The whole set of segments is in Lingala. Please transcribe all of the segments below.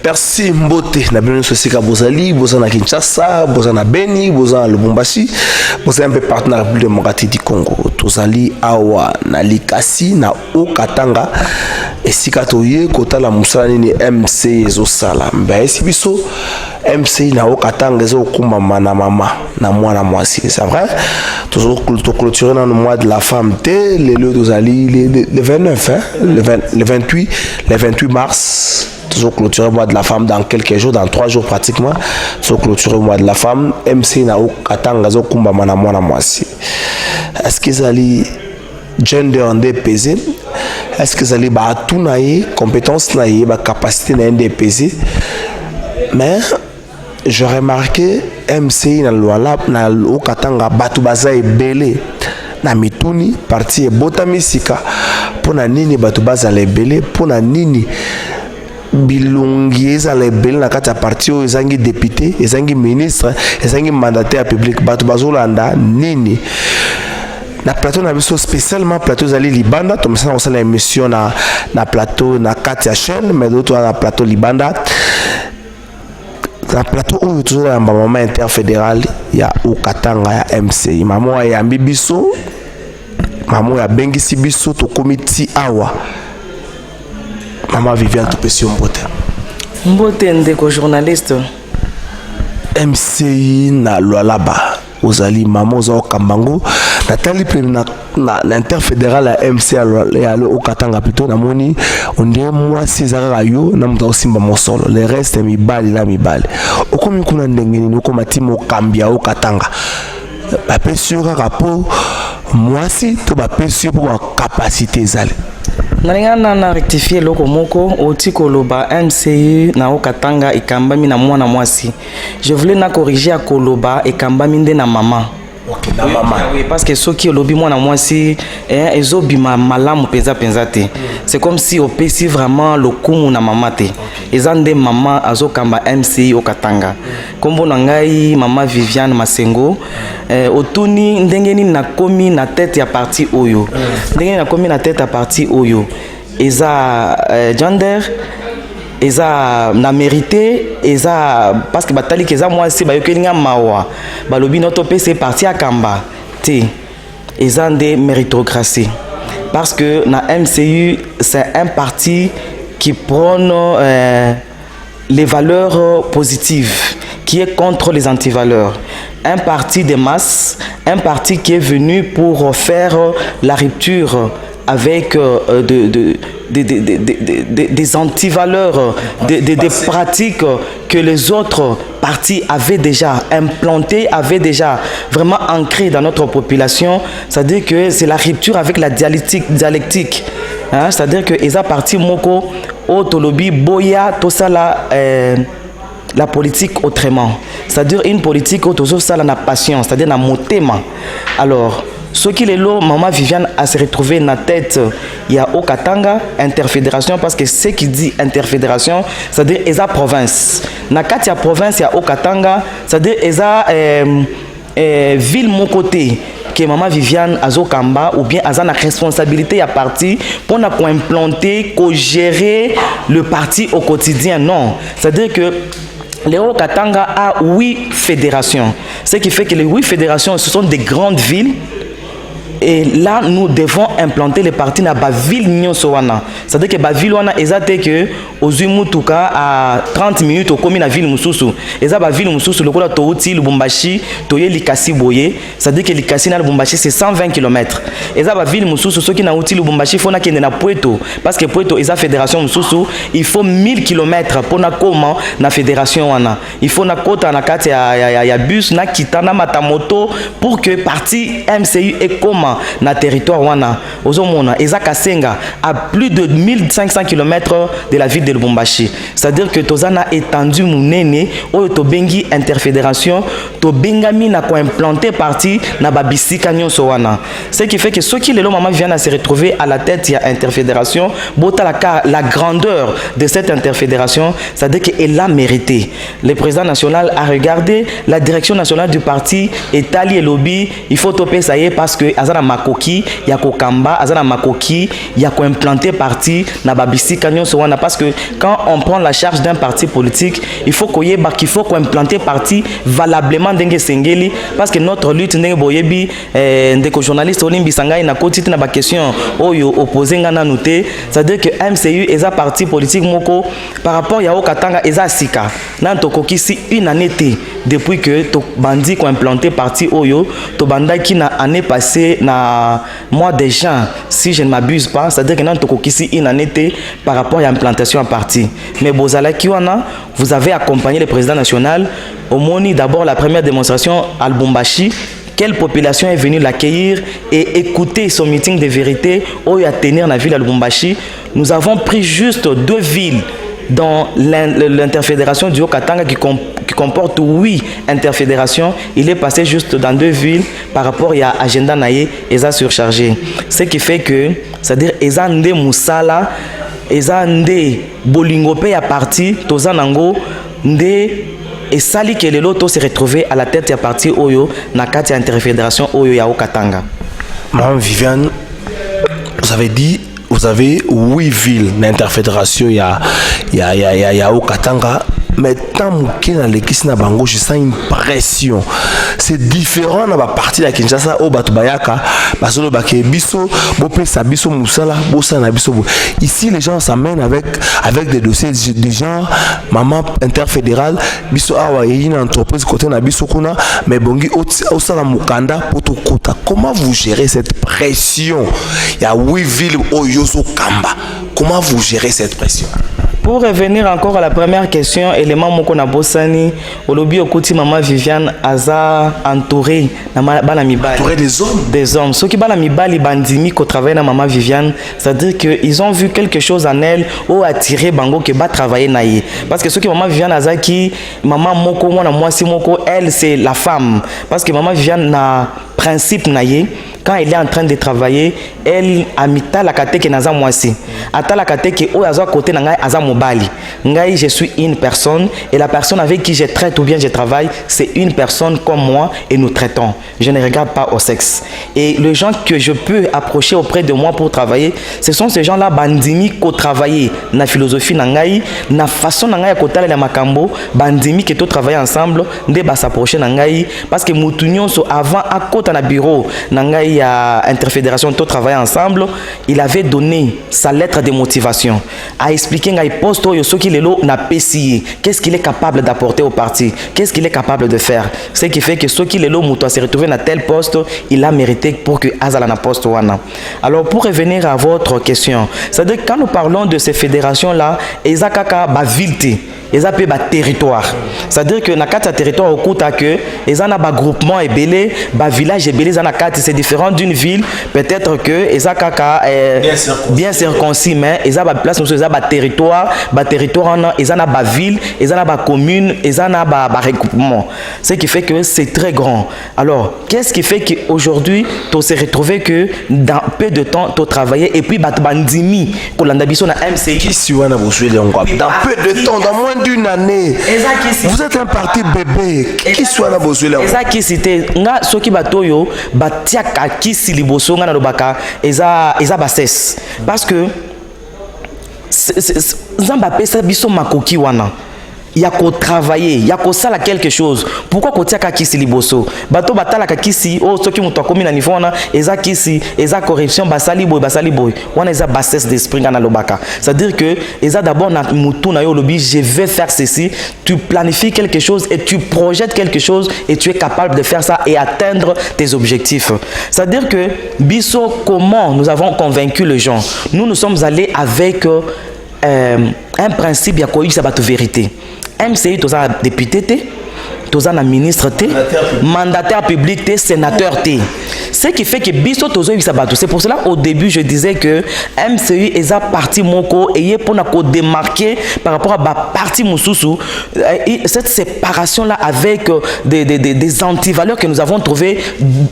Merci Mbote, na bienvenue sur Sika Bozali, Bozana Kinshasa, Bozana Beni, Bozana Lubumbashi, Bozana un peu partout dans la République démocratique du Congo. Tozali awa na Likasi na Okatanga et Sika Toye kota la musala ni MC ezosala. Mba esibiso MC na Okatanga ezo kumba mana mama na mwana mwasi. C'est vrai? Toujours clôturer dans le mois de la femme té le Tozali le 29 hein, le 28 mars. Toujours clôturer le mois de la femme dans quelques jours, dans 3 jours pratiquement. Toujours clôturer le mois de la femme. MC na Okatanga zo kumba mana mwana mwasi. Est-ce qu'ils allaient gender en DPZ? Est-ce qu'ils allaient tout naïe, compétence naïe, capacité naïe DPZ? Mais je remarqué MC na Luala na Okatanga batu baza ebele na mituni parti e botami sika pona nini batu baza lebele pona nini bilungi ezala ebele na kati ya parti oyo ezangi député ezangi ministre ezangi mandataire public batu bazolanda nini na plateau na biso spécialement plateau zali libanda to mesana osala émission na plateau na kati ya chaîne mais d'autres na plateau libanda na plateau oyo toujours na maman interfédéral ya Okatanga ya MC maman ya bibiso maman ya bengisi biso to komiti awa Maman Viviane Tupesi Mbote. Mbote ndeko journaliste. MCI na Lualaba. Ozali maman za Okambango. Natali pe na interfédéral ya MC ya Okatanga plutôt na moni onde moi César yo na muta osimba mosolo. Le reste mibali na mibali. Okomi kuna ndengeni okoma timo kambia Okatanga. Ba pesura rapport moi si to ba pesura pour capacité zali. Nalingana na rectifier loko moko oti koloba MCU na Okatanga ikambami na mwana mwasi. Je voulais na corriger à koloba ikambami nde na maman. Okay, na maman. Oui, parce que ceux qui olobi mwana mwasi ezobima malamu penza te. C'est comme si opesi vraiment lokumu na maman te. Ezande maman azokamba MCU Okatanga. Kombo na ngai maman Viviane Masengo otuni ndengeni na komi na tête ya parti oyo. Ndengeni na komi na tête ya parti oyo. Eza gender eza na mérité eza parce que batali keza moi c'est bayokelinga mawa balobi noto PC parti à Kamba te eza de méritocratie parce que na MCU c'est un parti qui prône les valeurs positives qui est contre les antivaleurs, un parti de masse, un parti qui est venu pour faire la rupture avec des antivaleurs, des pratiques que les autres partis avaient déjà implantées, avaient déjà vraiment ancrées dans notre population. C'est-à-dire que c'est la rupture avec la dialectique. Hein? C'est-à-dire que Eza parti Moko, Otolobi, Boya, tout ça là, la politique autrement. C'est-à-dire une politique autour ça la passion, c'est-à-dire la motema. Alors, ce qui est là, maman Viviane a se retrouvé dans la tête, il y a Okatanga, interfédération, parce que ce qui dit interfédération, c'est-à-dire Eza province. Dans la province, il y a Okatanga, c'est-à-dire Eza ville mon côté. Que maman Viviane Azokamba ou bien Azana responsabilité à parti pour implanter, co-gérer le parti au quotidien. Non, c'est-à-dire que les Okatanga a 8 fédérations. Ce qui fait que les 8 fédérations, ce sont des grandes villes. Et là, nous devons implanter les partis dans la ville Nyonsowana. C'est-à-dire que la ville wana ezate que aux Umutuka à 30 minutes au commune la ville Mususu. Eza la ville Mususu le kola Touti Lubumbashi toye Likasi boye. C'est-à-dire que Likasi na Lubumbashi c'est 120 km. Eza la ville Mususu ceux qui na Touti Lubumbashi faut na kende na Puerto parce que Puerto eza fédération Mususu, il faut 1000 km pour na comment na fédération wana. Il faut na kota na kati ya bus na kitana matamoto pour que parti MCU et comment Goma na territoire wana ozomona eza Kasenga à plus de 1500 km de la ville de Lubumbashi. C'est-à-dire que tozana étendu munene oyo to bengi interfédération to bengami na ko implanter parti na babisika nyonso wana. Ce qui fait que ceux qui lelo maman vient à se retrouver à la tête ya interfédération bota la grandeur de cette interfédération, c'est-à-dire qu'elle a mérité. Le président national a regardé la direction nationale du parti et Tali et lobby, il faut toper ça y est parce que azana makoki ya kokamba azana makoki ya ko implanter parti na babisika nyonso wana parce que quand on prend la charge d'un parti politique, il faut qu'il faut qu'on implanter parti valablement ndenge sengeli parce que notre lutte ndenge boyebi ndeko journaliste olimbi sangai na kotiti na ba question oyo opposé ngana noté, c'est-à-dire que MCU eza parti politique moko par rapport ya okatanga eza sika nan tokokisi une année depuis que to bandi ko implanté parti oyo to bandaki na année passée na mois de juin si je ne m'abuse pas, c'est-à-dire que nan tokokisi une année par rapport à l'implantation à parti. Mais Bozala Kiwana, vous avez accompagné le président national au Moni d'abord la première démonstration à Lubumbashi. Quelle population est venue l'accueillir et écouter son meeting de vérité où il a tenir la ville à Lubumbashi. Nous avons pris juste 2 villes dans l'interfédération du Haut-Katanga qui comporte 8 interfédérations. Il est passé juste dans 2 villes par rapport à agenda naïe et ça surchargé. Ce qui fait que, c'est-à-dire Ezande Moussala, Ezande Bolingope à parti, Tozanango, Nde et Sali Kelelo se retrouver à la tête de parti Oyo, Nakati interfédération Oyo ya Haut-Katanga. Madame Viviane, vous avez dit vous avez 8 villes d'interfédération ya Haut-Katanga, mais tant que dans l'équipe na bango je sens une pression. C'est différent dans la partie de Kinshasa au Batubayaka, basolo baké biso, bopesa biso musala, bosa na biso. Ici les gens s'amènent avec des dossiers des gens maman interfédérale, biso awa une entreprise côté na biso kuna, mais bongi au sala mukanda poto kota. Comment vous gérez cette pression? Il y a 8 villes au Yoso Kamba. Comment vous gérez cette pression? Pour revenir encore à la première question, élément moko na bosani, olobi okuti maman Viviane aza entouré na bana mibali. Entouré des hommes. Des hommes. Ceux qui bana mibali bandimi ko travailler na maman Viviane, c'est-à-dire que ils ont vu quelque chose en elle ou attiré bango que ba travailler na ye. Parce que ceux qui maman Viviane azaki, maman moko mona mwasi moko, elle c'est la femme. Parce que maman Viviane na principe na ye. Quand elle est en train de travailler, elle a mis la kate que naza mwasi. Ata la kate que o aza côté na ngai aza mobali. Ngai je suis une personne et la personne avec qui je traite ou bien je travaille, c'est une personne comme moi et nous traitons. Je ne regarde pas au sexe. Et les gens que je peux approcher auprès de moi pour travailler, ce sont ces gens-là bandimi ko travailler na philosophie na ngai, na façon na ngai ko tala na makambo, bandimi que to travailler ensemble, nde ba s'approcher na ngai parce que mutunyon so avant à côté na bureau na ngai à interfédération tout travailler ensemble, il avait donné sa lettre de motivation à expliquer ngai poste yo soki lelo na PCI, qu'est-ce qu'il est capable d'apporter au parti, qu'est-ce qu'il est capable de faire, ce qui fait que soki lelo muto se retrouver dans tel poste, il a mérité pour que azala na poste wana. Alors pour revenir à votre question, c'est-à-dire quand nous parlons de ces fédérations là, ezakaka ba vilté ils appellent ba territoire. C'est-à-dire que na kati territoire okuta que ils ont ba groupement et belé, ba village et belé na kati c'est différent d'une ville, peut-être que ils kaka bien circoncis mais ils ont ba place ils ont ba territoire ils ont ba ville, ils ont ba commune, ils ont ba regroupement. Ce qui fait que c'est très grand. Alors, qu'est-ce qui fait qu'aujourd'hui tu se retrouver que dans peu de temps tu travailler et puis ba bandimi ko landa biso na MCI qui suit na bosué dans peu de temps dans moins d'une année. Vous êtes un parti bébé qui soit la bosué là. Eza qui cité nga soki batoyo batiaka ki siliboso nga na lobaka eza bases parce que zamba pesa biso makoki wana. Il y a qu'au travailler, il y a qu'au sala quelque chose. Pourquoi qu'on tient qu'à qui si liboso? Bato batala qu'à qui si oh ceux qui m'ont commis na niveau na eza qui si eza corruption basali boy. On eza bassesse d'esprit na lobaka. C'est-à-dire que eza d'abord na mutu na yo lobi je vais faire ceci. Tu planifies quelque chose et tu projettes quelque chose et tu es capable de faire ça et atteindre tes objectifs. C'est-à-dire que biso comment nous avons convaincu les gens? Nous sommes allés avec un principe, il y a quoi eu ça va vérité. MCI, tu as député, tu as ministre, mandataire public, sénateur. Ce qui fait que biso tozo bisabato. C'est pour cela au début je disais que MCU est à parti moko et pour nous démarquer par rapport à la partie mususu, cette séparation là avec des antivaleurs que nous avons trouvées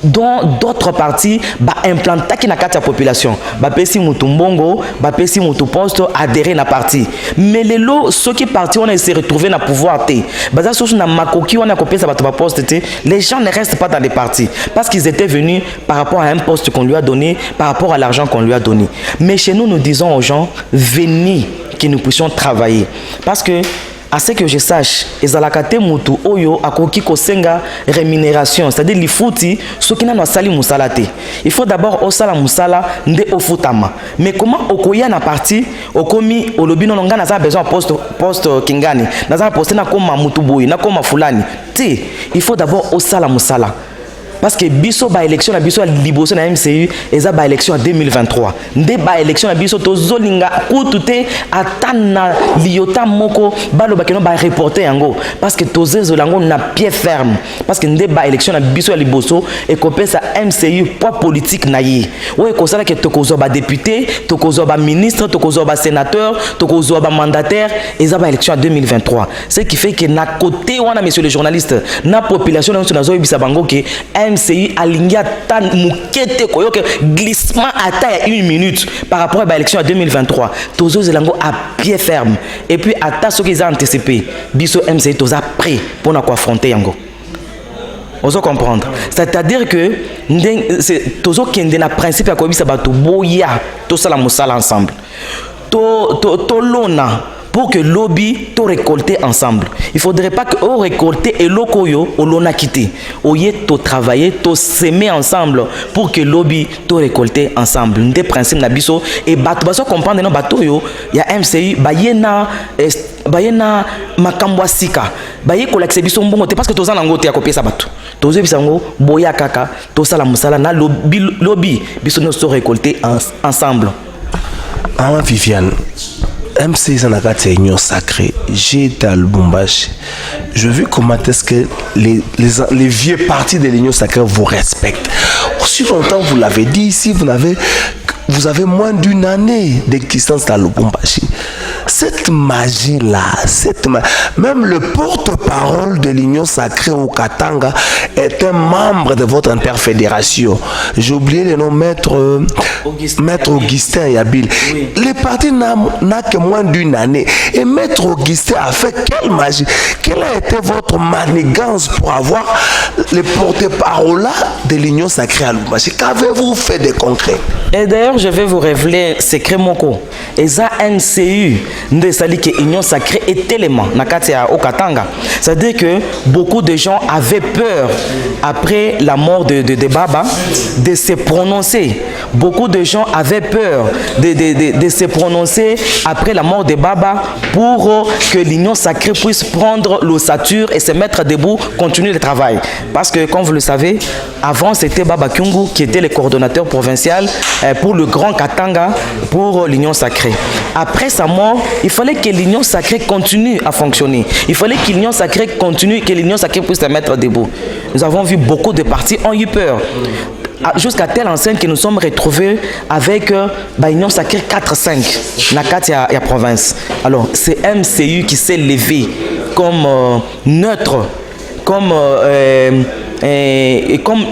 dans d'autres parties implanter qui na kati la population. Pesi mutumbongo, pesi mutuposte adhérer na parti. Mais les lots ceux qui partis on s'est retrouvé na pouvoir té. Baza sosu na makoki on a copié ça ba poste té. Les gens ne restent pas dans les partis parce qu'ils étaient venus par rapport à un poste qu'on lui a donné, par rapport à l'argent qu'on lui a donné. Mais chez nous, nous disons aux gens, venez que nous puissions travailler. Parce que, à ce que je sache, ezalakate mutu oyo akoki kosenga rémunération, c'est-à-dire l'ifouti, ce qui n'a pas sali musalate. Il faut d'abord osala musala nde ofutama. Mais comment okoya na parti, okomi olobi non nga naza besoin poste kingani, naza poste na koma mutu boy, na koma fulani. Il faut d'abord osala musala. Parce que biso ba élection na biso liboso na MCU eza ba élection en 2023 nde ba élection na biso tozolinga kutute atana liota moko balo bakeno ba reporter yango parce que tozezo lango na pied ferme parce que nde ba élection na biso ya liboso et kopesa MCU poids politique na yi ouais ko sala que tokozo ba député tokozo ba ministre tokozo ba sénateur tokozo ba mandataire eza ba élection en 2023 ce qui fait que na côté wana messieurs les journalistes na population na nazo yebisa bango que MCI aligné tan mukete koyoke glissement à taille à 1 minute par rapport à l'élection en 2023. Tozo zelango à pied ferme et puis à ta ce qu'ils ont anticipé. Biso MCI toza prêt pour nous affronter yango. Oso comprendre. C'est-à-dire que tozo kende na principe ya kobisa bato boya to sala musala ensemble. To lona pour que lobby to récolter ensemble. Il faudrait pas que on récolter et lokoyo o lona quitté. Oye to travailler, to s'aimer ensemble pour que lobby to récolter ensemble. Des principes na biso et bato comprendre no bato yo ya MCI bayena makambo sika. Baye kolakse biso mbongo te parce que toza nango te ya kopiesa bato. Tozo bisango boya kaka to sala musala na lobby biso no so récolter ensemble. Ah Viviane, MC Zanakati est union sacrée. J'ai été à Lubumbashi. Je vis comment est-ce que les vieux partis de l'union sacrée vous respectent. Aussi longtemps, vous l'avez dit ici, vous avez moins d'une année d'existence à Lubumbashi. Cette magie-là, même le porte-parole de l'Union sacrée au Katanga est un membre de votre interfédération. J'ai oublié le nom, Maître Augustin Yabil. Oui. Le parti n'a que moins d'une année. Et Maître Augustin a fait quelle magie? Quelle a été votre manigance pour avoir le porte-parole de l'Union sacrée à Lubumbashi? Qu'avez-vous fait de concret? Et d'ailleurs, je vais vous révéler secret moko. Et ça, MCU, nde sali que Union sacrée est élément nakati ya Okatanga. C'est-à-dire que beaucoup de gens avaient peur après la mort de Baba de se prononcer. Beaucoup de gens avaient peur de se prononcer après la mort de Baba pour que l'Union sacrée puisse prendre l'ossature et se mettre debout, continuer le travail. Parce que, comme vous le savez, avant c'était Baba Kyungu qui était le coordonnateur provincial pour le Grand Katanga pour l'Union sacrée. Après sa mort, il fallait que l'Union sacrée continue à fonctionner. Il fallait que l'Union sacrée continue, que l'Union sacrée puisse se mettre debout. Nous avons vu beaucoup de partis ont eu peur. Jusqu'à telle enseigne que nous sommes retrouvés avec l'Union sacrée 4-5 dans la province. Alors, c'est MCU qui s'est levé comme neutre, comme comme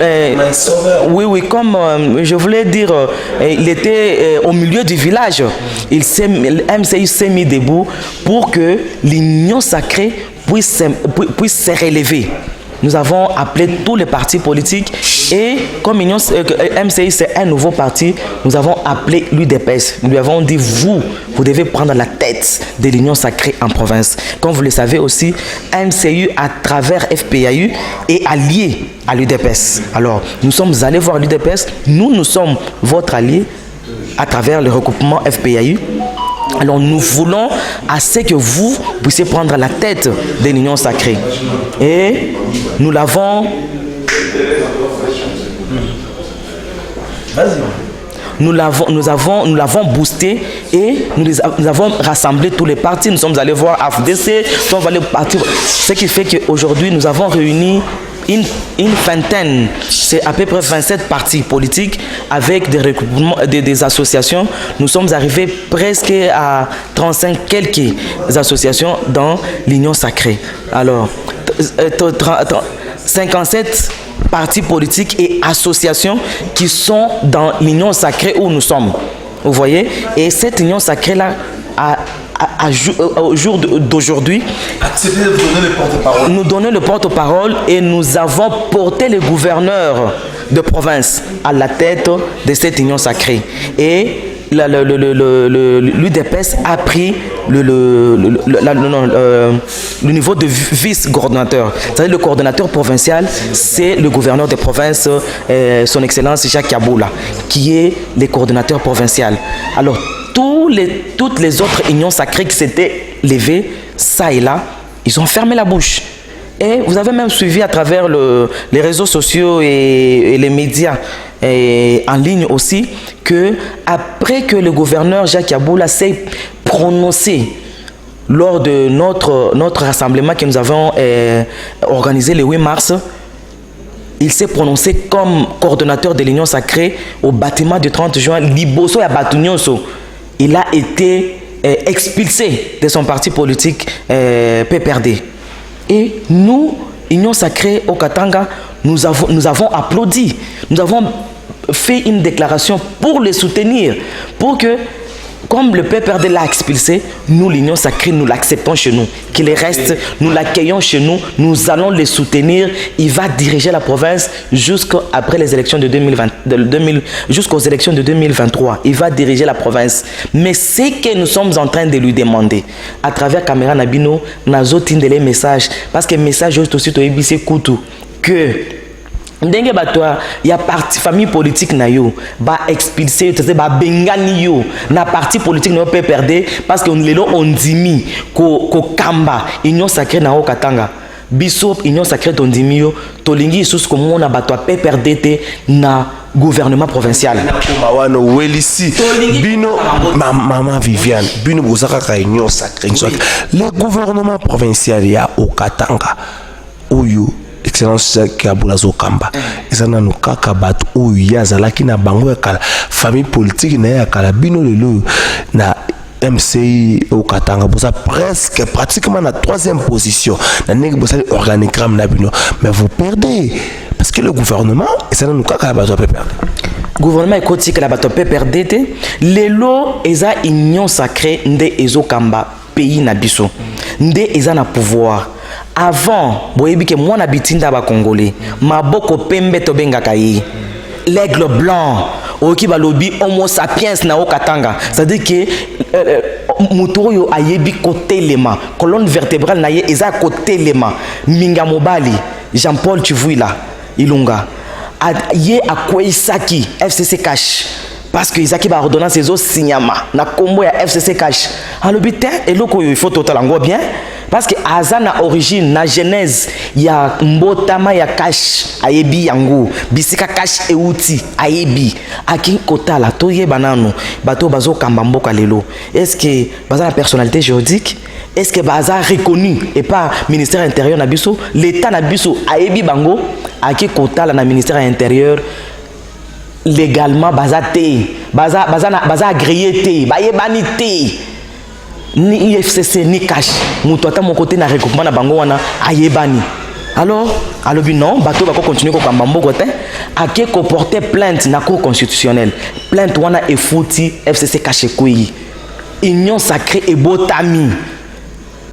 je voulais dire, il était au milieu du village. MCU s'est mis debout pour que l'Union sacrée puisse se relever. Nous avons appelé tous les partis politiques et comme MCI c'est un nouveau parti, nous avons appelé l'UDPS. Nous lui avons dit vous devez prendre la tête de l'Union sacrée en province. Comme vous le savez aussi, MCU à travers FPAU est allié à l'UDPS. Alors nous sommes allés voir l'UDPS, nous sommes votre allié à travers le regroupement FPAU. Alors nous voulons à ce que vous puissiez prendre la tête de l'Union sacrée. Et nous l'avons... Nous l'avons boosté et nous avons rassemblé tous les partis. Nous sommes allés voir AFDC, nous sommes allés partir. Ce qui fait qu'aujourd'hui nous avons réuni une vingtaine, c'est à peu près 27 partis politiques avec des regroupements, des associations. Nous sommes arrivés presque à 35 quelques associations dans l'Union sacrée. Alors, 57 partis politiques et associations qui sont dans l'Union sacrée où nous sommes. Vous voyez? Et cette Union sacrée-là, au jour d'aujourd'hui, nous donner le porte-parole et nous avons porté le gouverneur de province à la tête de cette union sacrée. Et l'UDPS a pris le niveau de vice-coordonnateur. C'est-à-dire le coordonnateur provincial, c'est le gouverneur de province, son excellence Jacques Yaboula, qui est le coordonnateur provincial. Alors, toutes les autres unions sacrées qui s'étaient levées, ça et là, ils ont fermé la bouche. Et vous avez même suivi à travers les réseaux sociaux et les médias en ligne aussi, que après que le gouverneur Jacques Yaboula s'est prononcé lors de notre rassemblement que nous avons organisé le 8 mars, il s'est prononcé comme coordonnateur de l'Union sacrée au bâtiment du 30 juin, Liboso et Batunyonso. Il a été expulsé de son parti politique PPRD. Et nous, Union sacrée au Katanga, nous avons applaudi. Nous avons fait une déclaration pour les soutenir, pour que, comme le PPRD l'a expulsé, nous, l'Union sacrée, nous l'acceptons chez nous. Qu'il reste, nous l'accueillons chez nous, nous allons les soutenir. Il va diriger la province jusqu'après les élections de 2020, jusqu'aux élections de 2023. Il va diriger la province. Mais ce que nous sommes en train de lui demander, à travers Caméra Nabino, nous avons les messages, parce que le message est aussi au ABC Koutou, que ndenge batwa ya parti famille politique na yo ba expulser ba bengani yo na parti politique na peut perdre parce que lelo on dimi ko kamba union sacrée na Katanga biso union sacrée tondimi yo tolingi sous comme on a batwa peut perdre na gouvernement provincial mawano welisi bino maman Viviane bino bozaka ka union sacrée le gouvernement provincial ya Katanga oyo excellence Yaboula Zokamba ezana nukaka batu oyo yazalaki na bango ya kala famille politique na ya kala bino lelo na MCI au Katanga boza presque pratiquement na 3e position na negi boza organigramme na bino mais vous perdez parce que le gouvernement ezana nukaka batu peut perdre gouvernement ekoti que la batu peut perdre lelo eza union sacrée nde ezokamba pays na biso nde eza na pouvoir. Avant, boyebi ke mwana bitinda ba Congolais, maboko pembe to bengaka yi. L'aigle blanc, oki balobi homo sapiens na Katanga. C'est-à-dire que mutoyo ayebi côté lema, colonne vertébrale na ye eza côté lema. Minga Mobali, Jean-Paul Chivuila, Ilunga. Ye akweisaki FCC cash. Parce que Isaki va ordonner ses os signama na combo ya FCC cash. Alors bitin et loko il faut total en bien parce que azana origine na genèse ya mbotama ya cash ayebi yango bisika cash euti ayebi aki kota la toye banano bato bazo kamba mboka lelo. Est-ce que baza la personnalité juridique? Est-ce que baza reconnu et pas ministère intérieur na biso l'état na biso ayebi bango aki kota la na ministère intérieur légalement bazate baza agréé te bayebani te ni IFCC ni cash mutu ata mon côté na regroupement na bango wana ayebani alors alobi non bato bako continuer ko kamba mboko te ake ko porter plainte na cour constitutionnelle plainte wana efuti FCC cash ekui union sacrée et botami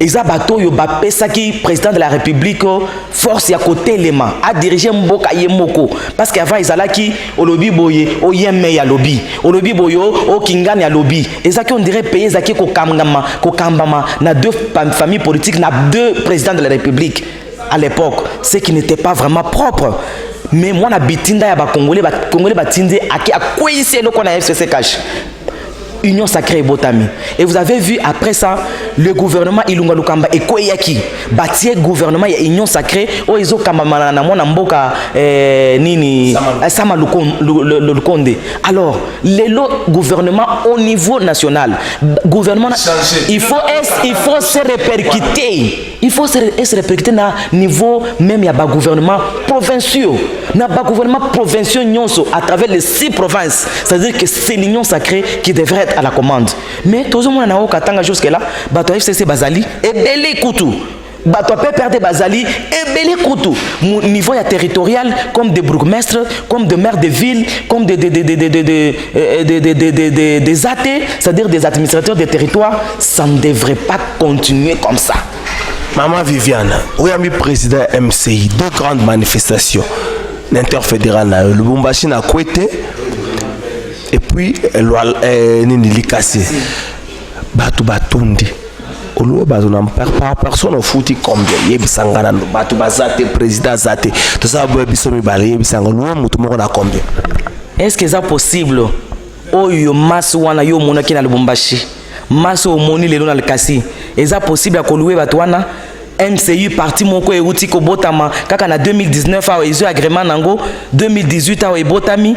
Eza bato yo ba pesaki président de la République force ya côté lema a diriger mboka yemoko parce qu'avant izalaki olobi boye o yemme ya lobi olobi boyo o kingani ya lobi ezaki on dirait pays ezaki ko kambama na deux familles politiques na deux présidents de la République à l'époque ce qui n'était pas vraiment propre. Mais moi na bitinda ya ba Congolais batinde aki akwisi eloko na FCC cash Union Sacrée Botami. Et vous avez vu après ça, le gouvernement Ilunga Lukamba et Koyaki, bâti gouvernement Union Sacrée, où ils ont kamamana na mboka nini Sama Lukonde. Alors, le gouvernement au niveau national, gouvernement, il faut se répercuter. Il faut se répercuter na niveau même ya ba gouvernement provinciaux. Na ba gouvernement provinciaux nyonso à travers les 6 provinces. C'est-à-dire que c'est l'Union Sacrée qui devrait être à la commande. Mais tout le monde na okatanga jusque là, bato FCC Bazali et belé koutou. Bato peut perdre Bazali et belé koutou. Niveau ya territorial comme des bourgmestres, comme des maires de ville, comme des athées, c'est-à-dire des administrateurs des territoires, ça ne devrait pas continuer comme ça. Maman Viviane, où est le président MCI, 2 grandes manifestations interfédérales, le Lubumbashi na Kwete et puis Nini Likasi. Batu Batundi. Olo bazona par personne au fouti combien yebisangana batu bazate président zate to ça boye bisomi balé yebisangana mutu moko na combien. Est-ce que c'est possible oyo masu wana yo monaki na Lubumbashi masu omoni lelo na Likasi est possible à koluwe batu wana MCU parti moko euti ko botama kaka na 2019 a ezo agrément nango 2018 a ebotami.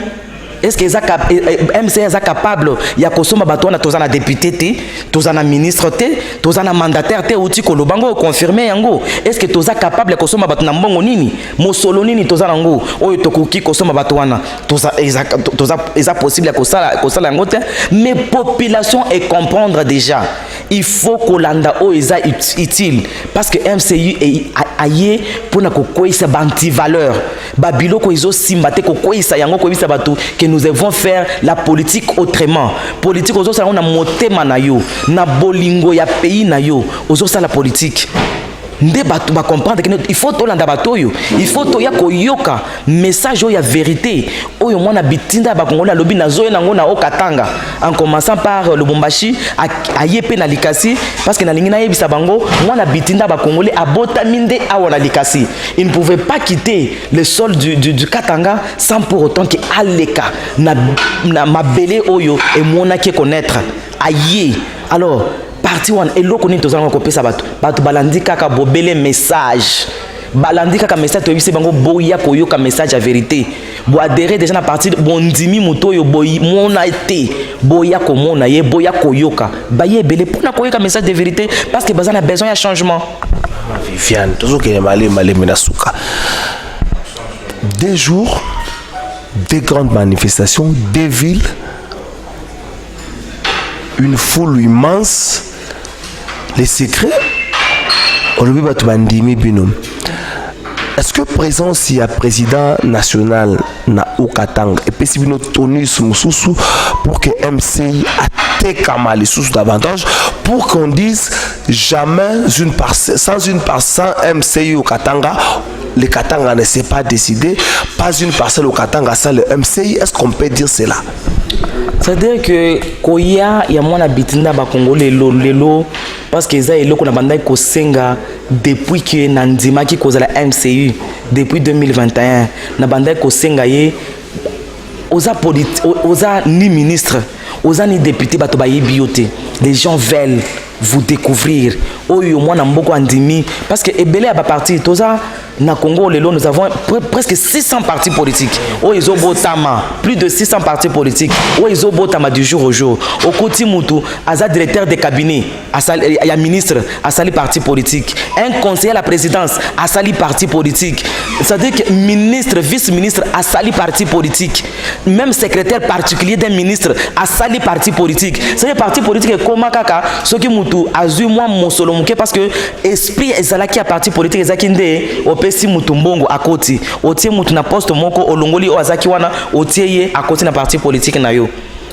Est-ce que MCI est capable ya kosoma bato na tozana député te, tozana ministre te, tozana mandataire te outi ko lobango confirmer yango. Est-ce que toza capable ya kosoma bato na mbongo nini? Mosolo nini tozana ngo oyo tokuki kosoma bato wana. Toza possible ya kosala yango te, mais population et comprendre déjà. Il faut que l'anda o eza utile parce que MCU est aye pour na kokoisa banti valeur. Babilo ko izo simbate kokoisa yango ko bisa bato que nous devons faire la politique autrement. Politique ozo sala na motema na yo, na bolingo ya pays na yo, ozo sala la politique. Nde batu ba comprendre que il faut to landa bato yo, il faut to ya koyoka message yo ya vérité. Oyo mwana bitinda ba kongola lobi na zoye nango na okatanga en commençant par Lubumbashi a yepe na Likasi parce que na lingina yebisa bango mwana bitinda ba congolais abotaminde awa na Likasi. Il ne pouvait pas quitter le sol du Katanga sans pour autant que aleka na mabele oyo et mona ki connaître aye. Alors parti wan eloko ni tozanga ko pesa bato balandi kaka bobele message balandi kaka message to yebise bango boya koyoka message ya vérité bo adhérer déjà na partir bondimi muto yo boyi mona été boya ko mona ye boya koyoka baye belé pour na koyoka message de vérité parce que bazana besoin de changement. Viviane toujours que malé na souka 2 jours 2 grandes manifestations 2 villes une foule immense. Les secrets, on le dit. Est-ce que présence il y a président national na Okatanga et puis si nous tonus mususu pour que MCI attaque les sous davantage pour qu'on dise jamais sans une parcelle MCI au Katanga le Katanga ne s'est pas décidé pas une parcelle au Katanga sans le MCI. Est-ce qu'on peut dire cela? C'est-à-dire que koya ya mwana bitinda ba Congolais lelo parce que ça eloko na banda ko senga depuis que nandima ki kozala MCU depuis 2021 na banda ko senga ye oza ni ministre oza ni député bato ba yebiote. Les gens veulent vous découvrir oyo mwana mboko andimi parce que ebele ba parti toza na Congo lelo nous avons presque 600 partis politiques oyo botama plus de 600 partis politiques oyo botama du jour au jour okoti mutu aza directeur de cabinet ya ministre asali parti politique un conseiller à la présidence asali parti politique c'est-à-dire que ministre vice-ministre asali parti politique même secrétaire particulier d'un ministre asali parti politique c'est parti politique comment kaka soki mutu azui moi mosolo muke parce que esprit ezalaki a parti politique ezaki nde opesi mutu mbongo akoti otie mutu na poste moko olongoli o azaki wana otie ye akoti na parti politique na yo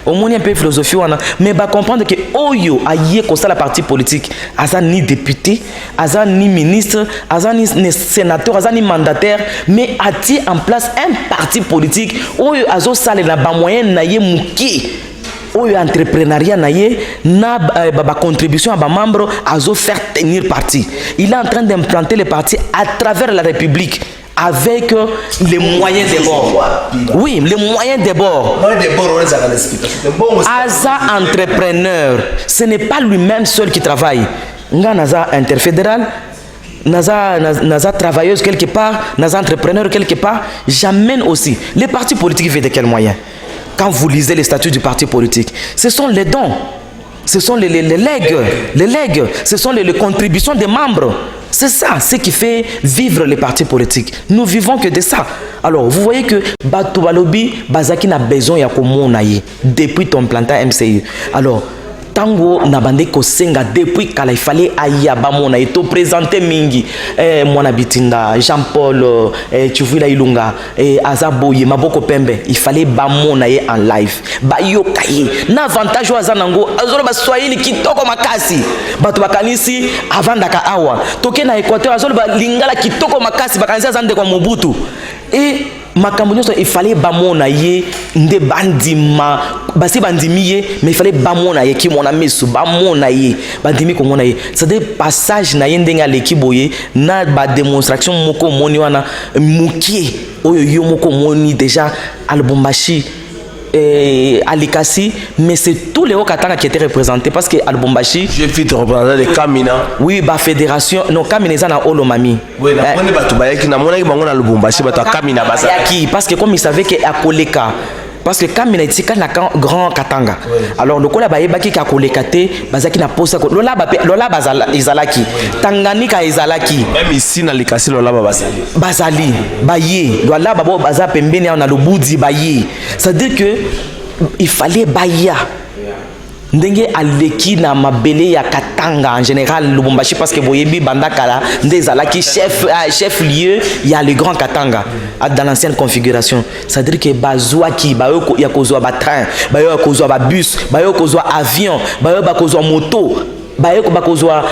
omoni un peu philosophie wana mais ba comprendre que oyo aye ko la parti politique aza ni député aza ni ministre aza ni sénateur aza ni mandataire mais atie en place un parti politique oyo azo sale na ba moyen na ye muki oyo entrepreneuriat na ye na ba contribution à ba membre azo faire tenir parti. Il est en train d'implanter les partis à travers la République. avec les moyens des bords. Oui, les moyens des bords. Aza entrepreneur, ce n'est pas lui-même seul qui travaille. Nga naza interfédéral, naza travailleuse quelque part, naza entrepreneur quelque part. J'amène aussi. Les partis politiques vivent de quels moyens? Quand vous lisez les statuts du parti politique, ce sont les dons, ce sont les legs, ce sont les contributions des membres. C'est ça, ce qui fait vivre les partis politiques. Nous vivons que de ça. Alors, vous voyez que Batou Balobi, Bazaki n'a besoin de Komonaye depuis ton plantain MCU. Alors, Tango Nabande Kosenga, depuis qu'il fallait Ayaba Monaye, te présenter Mingi, Mwana Bitinda, Jean-Paul, Tchouvila Ilunga, Azaboye, Maboko Pembe, il fallait Bamonaye en live. Bayokaye, n'avantage au Azanango, Azoro Baswahili Kitoko Makasi, Batubakanisi, avant Daka Awa, Toke na Équateur, Azoro Lingala Kitoko Makasi, Bakanisi Azande kwa Mobutu. Et makambo nyonso il fallait bamona ye nde bandima basi bandimi ye mais il fallait bamona ye ki mona mesu bamona ye bandimi ko mona ye c'est des passages na ye ndenga leki boye na ba démonstration moko moni wana mukie oyo yo moko moni déjà Albumbashi Alikasi, mais c'est tous les Okatanga qui étaient représentés parce que Albumbashi. J'ai vu te représenter les Kamina. Oui, bah fédération, non Kamina ça na Olomami. Oui, na moni batu bayaki na mona ki bango na Albumbashi batu Kamina basa. Parce que comme il savait que Akoleka. Parce que quand il est quand la grand Katanga. Alors le kola baye baki ka kolekate bazaki na posa ko lola bazala izalaki. Tanganyika izalaki. Même ici na Likasi lola bazali. Bazali baye lola babo baza pembeni na lobudi baye. Ça veut dire que il fallait baya. Ndenge aleki na mabele ya Katanga en général Lubumbashi parce que boyebi bandakala ndezalaki chef lieu il y a le grand Katanga dans l'ancienne configuration. Ça veut dire que bazouaki bayoko ya kozwa ba train bayoko kozwa ba bus bayoko kozwa avion bayoko kozwa moto bayoko bakozwa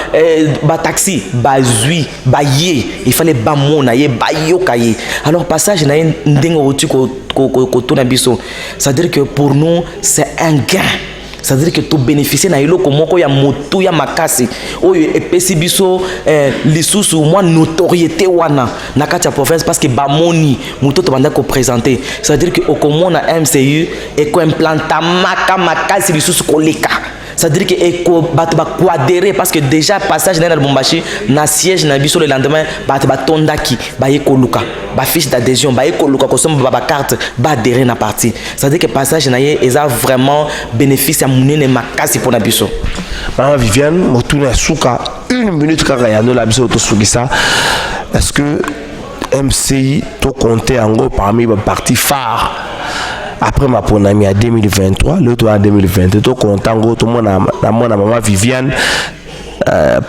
ba taxi bazui baye il fallait bamona ye bayoka ye. Alors passage na ndenge otu ko tona biso. Ça veut dire que pour nous c'est un gain. C'est-à-dire que tu bénéficies na iloko moko ya moto ya makasi oyo epesi biso lisusu moi notoriété wana na kati ya province parce que bamoni moto to banda ko présenter. C'est-à-dire que okomona MCU et ko implanta makasi lisusu koleka. C'est-à-dire que eko bat ba quadrer parce que déjà passage na Lubumbashi na siège na biso le lendemain bat tondaki ba ekoluka ba fiche d'adhésion ba ekoluka ko somba ba carte ba adhérer na parti. C'est-à-dire que passage na ye eza vraiment bénéfice à munene makasi pour na biso. Maman Viviane motuna suka 1 minute kaka ya no la biso to sugisa. Est-ce que MCI to compter en gros parmi les partis phares? Après ma ponami à 2023, l'autre en 2022, tout content, tout le monde a maman Viviane,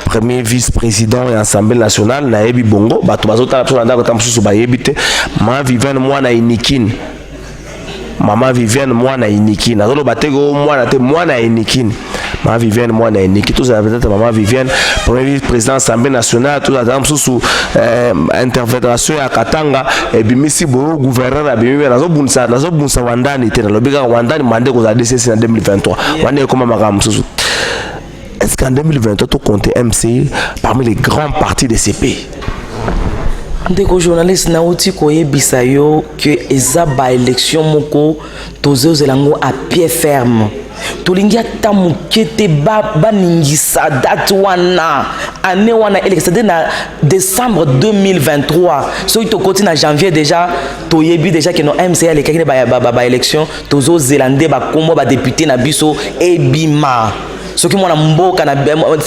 premier vice-président et Assemblée nationale, na ebi bongo, bato bazota la personne dans le sous bayebite, maman Viviane moi na inikin. Maman Viviane moi na inikin. Azolo batego moi na inikin. Maman Viviane moi na inikin. Tout ça peut-être maman Viviane, premier vice-président Assemblée nationale, tout ça sous interfédération à Katanga et bimisi bo gouverneur a bimi nazo bunsa wandani tena lobika wandani mande ko za DCC en 2023. Wandani comme makam sous. Est-ce qu'en 2023 tu comptes MC parmi les grands partis de CP? Ndeko journaliste na uti koyebisa yo que eza ba élection moko tozo zelango à pied ferme. Tolingia tamukete ba ningisa date wana année wana élection na décembre 2023 so to côté na janvier déjà toyebi déjà que no MCA le kakine ba élection tozo zelandais ba kombo ba député na biso ebima. Ce qui m'a mboka na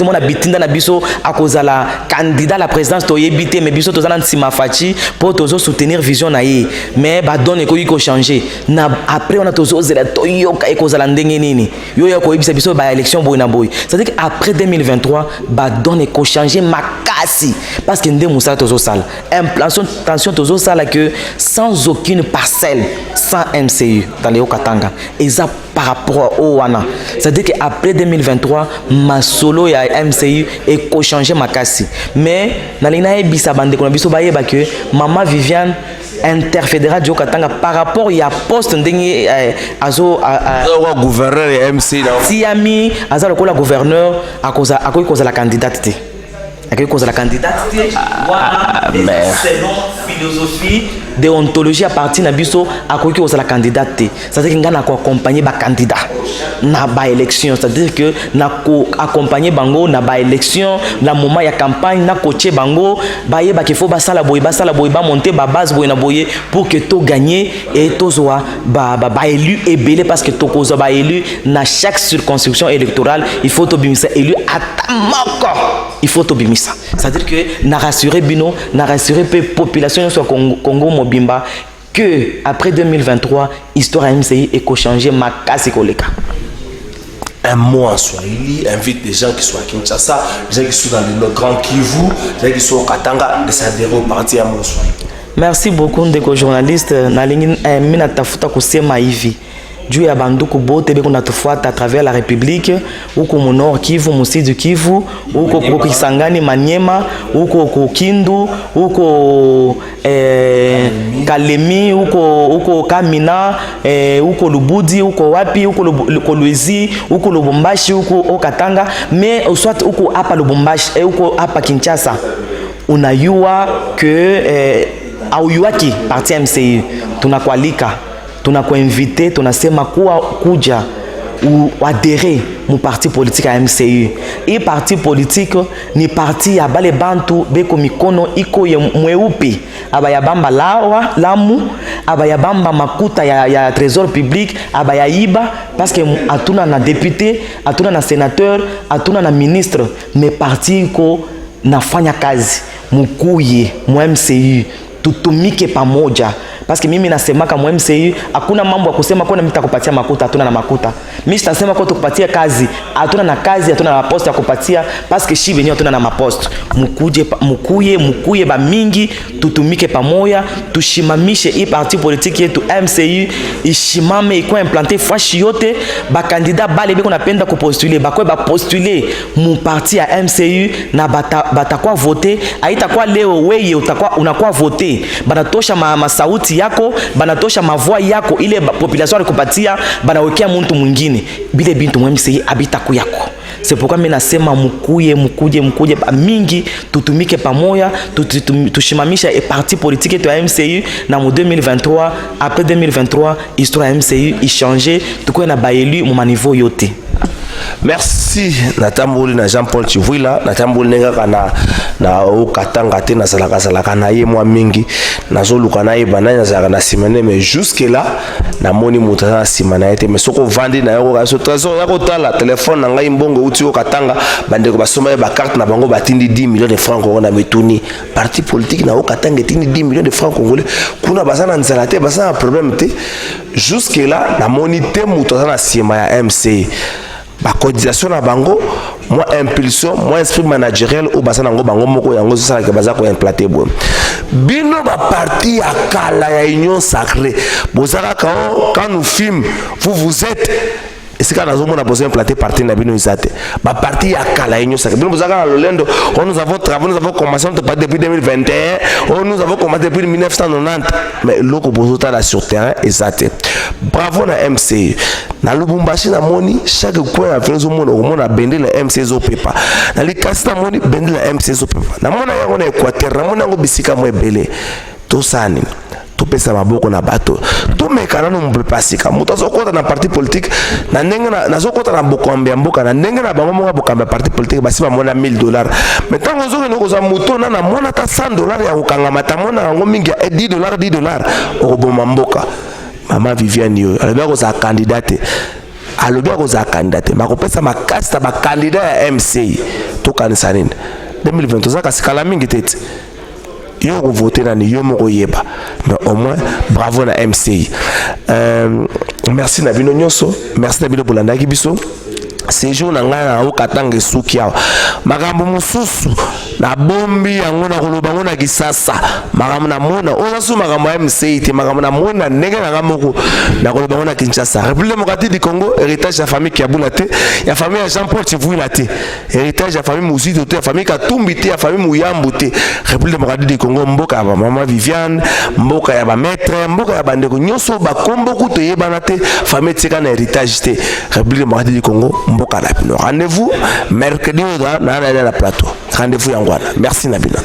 mona bitinda na biso akozala candidat à la présidence to yebité mais biso tozana nsima fachi pour tozo soutenir vision na ye mais ba donne ko yiko changer na après on a tozo zela to yoka ekozala ndenge nini yo ya ko yebisa biso ba élection boy na boy. C'est-à-dire qu'après 2023 ba donne ko changer makasi parce que ndé musa tozo sala implantation tension tozo sala que sans aucune parcelle sans MCU dans les Okatanga et ça par rapport au wana. C'est-à-dire qu'après 2023 ma solo ya MCU et ko changer makasi mais na lina ebisa bande ko biso baye ba que maman Viviane interfédéral du Okatanga par rapport il y a poste ndenge azo gouverneur et MC si ami aza lokola gouverneur akoza la candidate akei kozala candidate te wana selon philosophie déontologie à partir na biso akoki kozala candidate te, c'est-à-dire que nga na ko accompagner ba candidat na ba élection, c'est-à-dire que na ko accompagner bango na ba élection na moment ya campagne na coacher bango ba yeba qu'il faut basala boy ba monter ba base boy na boye pour que to gagner et to zoa ba élu ebele, parce que to kozo ba élu na chaque circonscription électorale il faut to bimisa élu atamoko, il faut to bimisa, c'est-à-dire que na rassurer bino na rassurer pe population sur Congo Mobimba que après 2023 histoire MCI est changé makasi koleka. Un mot en Swahili, invite des gens qui sont à Kinshasa, des gens qui sont dans le Grand Kivu, des gens qui sont au Katanga, de s'adhérer au parti à mon Swahili. Merci beaucoup ndeko journaliste nalingi mina tafuta kusema hivi juu ya banduku bote beko natufuata à travers la République, huko mu Nord Kivu, mu Sud Kivu, huko Kisangani, Maniema, huko Kindu, huko Kalemi, huko Kamina, huko Lubudi, huko wapi, huko Luizi, huko Lubumbashi, huko Katanga, mais soit huko hapa Lubumbashi, huko hapa Kinshasa. Unayua que auyuaki parti MCI tunakualika, tunakuinvite, tunasema kuja uadere mu parti politique ya MCI. Et parti politique ni parti ya bale bantu beko mikono iko ye mweupe, abaya bamba lamu, abaya bamba makuta ya trésor public, abaya iba, parce que atuna na député, atuna na sénateur, atuna na ministre, mais parti ko nafanya kazi mukuye mu MCI tutumike pamoja, parce que mimi nasemaka mu MCI hakuna mambo ya kusema kwa nitakupatia makuta, hatuna na makuta. Mimi sitasema kwa tukupatia kazi, hatuna na kazi, hatuna na poste ya kupatia, parce que shibe wenyewe hatuna na maposte. Mukuye ba mingi, tutumike pamoja, tushimamishe hii parti politique yetu MCI ishimame iko implanté fashi yote, ba candidat bale biko napenda kupostuler bakwe ba postuler mu parti ya MCI na batakwa voter, haitakuwa leo wewe unakuwa voter, banatosha masauti yako, banatosha mavua yako, ile population alikupatia banawekea mtu mwingine, bile bintu MCI abitaku yako. C'est pourquoi mimi nasema mukuje mingi, tutumike pamoja, tushimamisha parti politique yetu ya MCI na mu 2023. Après 2023 histoire ya MCI ichanger, tukoe na baelu mu maniveau yote. Merci natambuli na Jean-Paul Chivwila, natambuli nenga na Okatanga te na salaka na ye mwa mingi nazoluka na ye bananya za na simane, mais jusque là na moni mutana simana ete, mais soko vandi na yoko kaso trésor yako tala téléphone na ngai mbongo uti Okatanga bandeko basoma ba carte na bango batindi 10 millions de francs congolais na metuni parti politique na Okatanga tindi 10 millions de francs congolais kuna basana nzala te, basana problème te. Jusque là na moni te mutana sima ya MC ba cotisation na bango, moi impulsion, moi esprit managériel ou basana ngo bango moko yango ça que baza ko implanter bo bino ba parti ya kala ya union sacrée bozaka quand nous filme vous êtes et c'est quand nous avons besoin implanter parti na bino isate ba parti ya kala union sacrée bino bozaka na lolendo. Nous avons travaillé, nous avons commencé depuis 2021, nous avons commencé depuis 1990, mais loko bozota la sur terrain isate. Bravo na MC na Lubumbashi na moni chaque coin ya venzo mona bende la MC zo pepa na likasi na moni bende la MC zo pepa na mona yango na Equateur na mona yango bisika mo ebele to sani to pesa maboko na bato to mekana no mpepa sika muta zokota na parti politique na ndenge na zokota na bokombe mboka na ndenge na bango mo bokombe parti politique basi ba mona $1000, mais tango zo no koza muto na mona ta $100 ya kokanga mata mona yango mingi ya $10 okoboma mboka. Maman Viviane yo alobia ko za candidate, bakopesa makasi ba candidat ya MC to kanisa nini 2020 za kasikala mingi tete yo ko voter na ni yo moko yeba, mais au moins bravo na MC. Merci na bino nyonso, merci na bino bolanda ki biso séjour na nga na Okatanga suki awa makambo mususu na bombi yango na koloba ngo na kisasa makambo na mona oza su makambo ya MC te makambo na mona ndenge na ngamoko na koloba ngo na Kinshasa. République démocratique du Congo, héritage ya famille Kiabula te, ya famille ya Jean-Paul Chivwila te, héritage ya famille Muzito te, ya famille Katumbi te, ya famille Muyambu te. République démocratique du Congo mboka ya maman Viviane, mboka ya ba maître, mboka ya bandeko nyonso ba kombo ku to yebana te, famille tika na héritage te. République démocratique du Congo mboka la pino. Rendez-vous mercredi dans la plateau. rendez-vous yango wana. Merci na bino.